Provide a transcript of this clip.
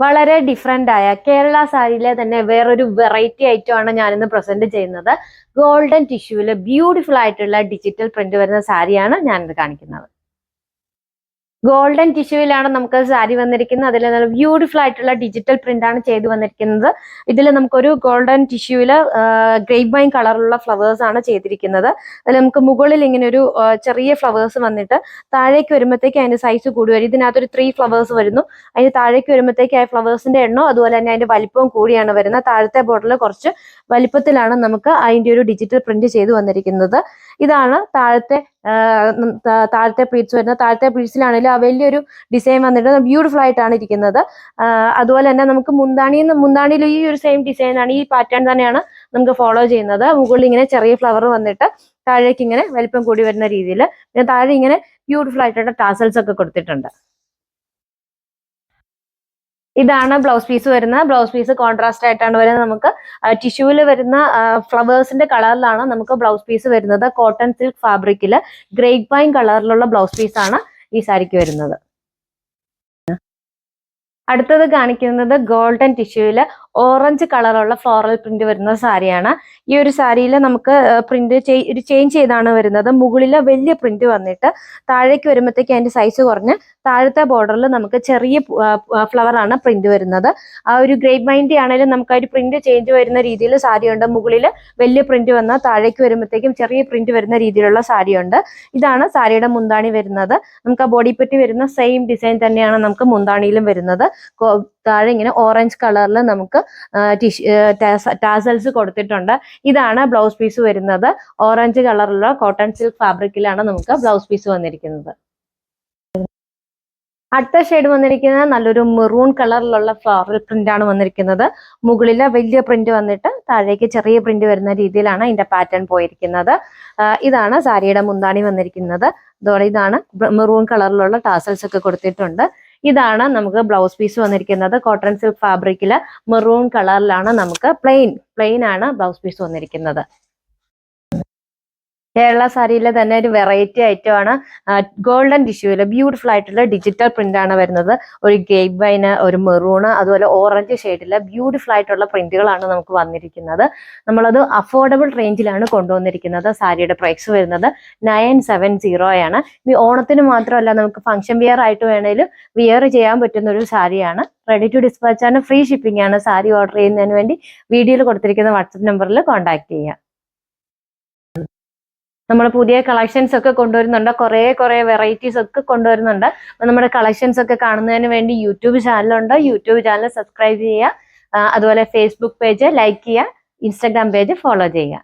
വളരെ ഡിഫറെന്റ് ആയ കേരള സാരിയിലെ തന്നെ വേറൊരു വെറൈറ്റി ഐറ്റം ആണ് ഞാനിന്ന് പ്രസന്റ് ചെയ്യുന്നത്. ഗോൾഡൻ ടിഷ്യൂല് ബ്യൂട്ടിഫുൾ ആയിട്ടുള്ള ഡിജിറ്റൽ പ്രിന്റ് വരുന്ന സാരിയാണ് ഞാനിത് കാണിക്കുന്നത്. ഗോൾഡൻ ടിഷ്യൂവിലാണ് നമുക്ക് സാരി വന്നിരിക്കുന്നത്. അതിൽ നല്ല ബ്യൂട്ടിഫുൾ ആയിട്ടുള്ള ഡിജിറ്റൽ പ്രിന്റ് ആണ് ചെയ്തു വന്നിരിക്കുന്നത്. ഇതിൽ നമുക്കൊരു ഗോൾഡൻ ടിഷ്യൂവില് ഗ്രേപ്പ് വൈൻ കളറിലുള്ള ഫ്ലവേഴ്സ് ആണ് ചെയ്തിരിക്കുന്നത്. അതിൽ നമുക്ക് മുകളിൽ ഇങ്ങനെ ഒരു ചെറിയ ഫ്ലവേഴ്സ് വന്നിട്ട് താഴേക്ക് വരുമ്പോഴത്തേക്ക് അതിന്റെ സൈസ് കൂടി വരും. ഇതിനകത്തൊരു 3 ഫ്ലവേഴ്സ് വരുന്നു. അതിന് താഴേക്ക് വരുമ്പോഴത്തേക്ക് ആ ഫ്ലവേഴ്സിന്റെ എണ്ണോ അതുപോലെ തന്നെ അതിന്റെ വലിപ്പവും കൂടിയാണ് വരുന്നത്. താഴത്തെ ബോർഡറിൽ കുറച്ച് വലിപ്പത്തിലാണ് നമുക്ക് അതിന്റെ ഒരു ഡിജിറ്റൽ പ്രിന്റ് ചെയ്തു വന്നിരിക്കുന്നത്. ഇതാണ് താഴത്തെ പ്ലീറ്റ്സ് വരുന്നത്. താഴത്തെ പ്ലീറ്റ്സിലാണെങ്കിലും ആ വലിയൊരു ഡിസൈൻ വന്നിട്ട് ബ്യൂട്ടിഫുൾ ആയിട്ടാണ് ഇരിക്കുന്നത്. അതുപോലെ തന്നെ നമുക്ക് മുന്താണിയിൽ ഈ ഒരു സെയിം ഡിസൈൻ ആണ്, ഈ പാറ്റേൺ തന്നെയാണ് നമുക്ക് ഫോളോ ചെയ്യുന്നത്. മുകളിൽ ഇങ്ങനെ ചെറിയ ഫ്ലവർ വന്നിട്ട് താഴേക്ക് ഇങ്ങനെ വലിപ്പം കൂടി വരുന്ന രീതിയിൽ, പിന്നെ താഴെ ഇങ്ങനെ ബ്യൂട്ടിഫുൾ ആയിട്ടുള്ള ടാസൽസ് ഒക്കെ കൊടുത്തിട്ടുണ്ട്. ഇതാണ് ബ്ലൗസ് പീസ് വരുന്നത്. ബ്ലൗസ് പീസ് കോൺട്രാസ്റ്റ് ആയിട്ടാണ് വരുന്നത്. നമുക്ക് ടിഷ്യൂവിൽ വരുന്ന ഫ്ലവേഴ്സിന്റെ കളറിലാണ് നമുക്ക് ബ്ലൗസ് പീസ് വരുന്നത്. കോട്ടൺ സിൽക്ക് ഫാബ്രിക്കില് ഗ്രേപ്പ് വൈൻ കളറിലുള്ള ബ്ലൗസ് പീസാണ് ഈ സാരിക്ക് വരുന്നത്. അടുത്തത് കാണിക്കുന്നത് ഗോൾഡൻ ടിഷ്യൂവില് ഓറഞ്ച് കളറുള്ള ഫ്ലോറൽ പ്രിന്റ് വരുന്ന സാരിയാണ്. ഈ ഒരു സാരിയിൽ നമുക്ക് പ്രിന്റ് ചേഞ്ച് ചെയ്താണ് വരുന്നത്. മുകളിലെ വലിയ പ്രിന്റ് വന്നിട്ട് താഴേക്ക് വരുമ്പോഴത്തേക്ക് അതിന്റെ സൈസ് കുറഞ്ഞ് താഴത്തെ ബോർഡറിൽ നമുക്ക് ചെറിയ ഫ്ലവർ ആണ് പ്രിന്റ് വരുന്നത്. ആ ഒരു ഗ്രേപ്പ് വൈൻ്റെ ആണെങ്കിലും നമുക്ക് ആ ഒരു പ്രിന്റ് ചേഞ്ച് വരുന്ന രീതിയിൽ സാരിയുണ്ട്. മുകളിൽ വലിയ പ്രിന്റ് വന്നാൽ താഴേക്ക് വരുമ്പോഴത്തേക്കും ചെറിയ പ്രിന്റ് വരുന്ന രീതിയിലുള്ള സാരിയുണ്ട്. ഇതാണ് സാരിയുടെ മുന്താണി വരുന്നത്. നമുക്ക് ആ ബോഡി പെറ്റി വരുന്ന സെയിം ഡിസൈൻ തന്നെയാണ് നമുക്ക് മുന്താണിയിലും വരുന്നത്. താഴെ ഇങ്ങനെ ഓറഞ്ച് കളറിൽ നമുക്ക് ടാസൽസ് കൊടുത്തിട്ടുണ്ട്. ഇതാണ് ബ്ലൗസ് പീസ് വരുന്നത്. ഓറഞ്ച് കളറിലുള്ള കോട്ടൺ സിൽക്ക് ഫാബ്രിക്കിലാണ് നമുക്ക് ബ്ലൗസ് പീസ് വന്നിരിക്കുന്നത്. അടുത്ത ഷെയ്ഡ് വന്നിരിക്കുന്നത് നല്ലൊരു മെറൂൺ കളറിലുള്ള ഫ്ലോറൽ പ്രിന്റ് ആണ് വന്നിരിക്കുന്നത്. മുകളിലെ വലിയ പ്രിന്റ് വന്നിട്ട് താഴേക്ക് ചെറിയ പ്രിന്റ് വരുന്ന രീതിയിലാണ് ഇതിന്റെ പാറ്റേൺ പോയിരിക്കുന്നത്. ഇതാണ് സാരിയുടെ മുന്താണി വന്നിരിക്കുന്നത്. അതോടെ ഇതാണ് മെറൂൺ കളറിലുള്ള ടാസൽസ് ഒക്കെ കൊടുത്തിട്ടുണ്ട്. ഇതാണ് നമുക്ക് ബ്ലൗസ് പീസ് വന്നിരിക്കുന്നത്. കോട്ടൺ സിൽക്ക് ഫാബ്രിക്കില് മെറൂൺ കളറിലാണ് നമുക്ക് പ്ലെയിൻ ആണ് ബ്ലൗസ് പീസ് വന്നിരിക്കുന്നത്. കേരള സാരിയിലെ തന്നെ ഒരു വെറൈറ്റി ഐറ്റം ആണ്. ഗോൾഡൻ ടിഷ്യൂല് ബ്യൂട്ടിഫുൾ ആയിട്ടുള്ള ഡിജിറ്റൽ പ്രിന്റ് ആണ് വരുന്നത്. ഒരു ഗ്രേപ്പ് വൈന്, ഒരു മെറൂണ്, അതുപോലെ ഓറഞ്ച് ഷെയ്ഡിലെ ബ്യൂട്ടിഫുൾ ആയിട്ടുള്ള പ്രിന്റുകളാണ് നമുക്ക് വന്നിരിക്കുന്നത്. നമ്മളത് അഫോർഡബിൾ റേഞ്ചിലാണ് കൊണ്ടുവന്നിരിക്കുന്നത്. സാരിയുടെ പ്രൈസ് വരുന്നത് 970 ആണ്. ഈ ഓണത്തിന് മാത്രമല്ല, നമുക്ക് ഫംഗ്ഷൻ വെയർ ആയിട്ട് വേണേലും വിയർ ചെയ്യാൻ പറ്റുന്ന ഒരു സാരിയാണ്. റെഡി ടു ഡിസ്പാച്ച് ആണ്, ഫ്രീ ഷിപ്പിംഗ് ആണ്. സാരി ഓർഡർ ചെയ്യുന്നതിന് വേണ്ടി വീഡിയോയിൽ കൊടുത്തിരിക്കുന്ന വാട്സപ്പ് നമ്പറിൽ കോൺടാക്ട് ചെയ്യുക. നമ്മൾ പുതിയ കളക്ഷൻസ് ഒക്കെ കൊണ്ടുവരുന്നുണ്ട്. കുറെ വെറൈറ്റീസ് ഒക്കെ കൊണ്ടുവരുന്നുണ്ട്. അപ്പൊ നമ്മുടെ കളക്ഷൻസ് ഒക്കെ കാണുന്നതിന് വേണ്ടി യൂട്യൂബ് ചാനലുണ്ട്. യൂട്യൂബ് ചാനൽ സബ്സ്ക്രൈബ് ചെയ്യുക. അതുപോലെ ഫേസ്ബുക്ക് പേജ് ലൈക്ക് ചെയ്യുക. ഇൻസ്റ്റാഗ്രാം പേജ് ഫോളോ ചെയ്യുക.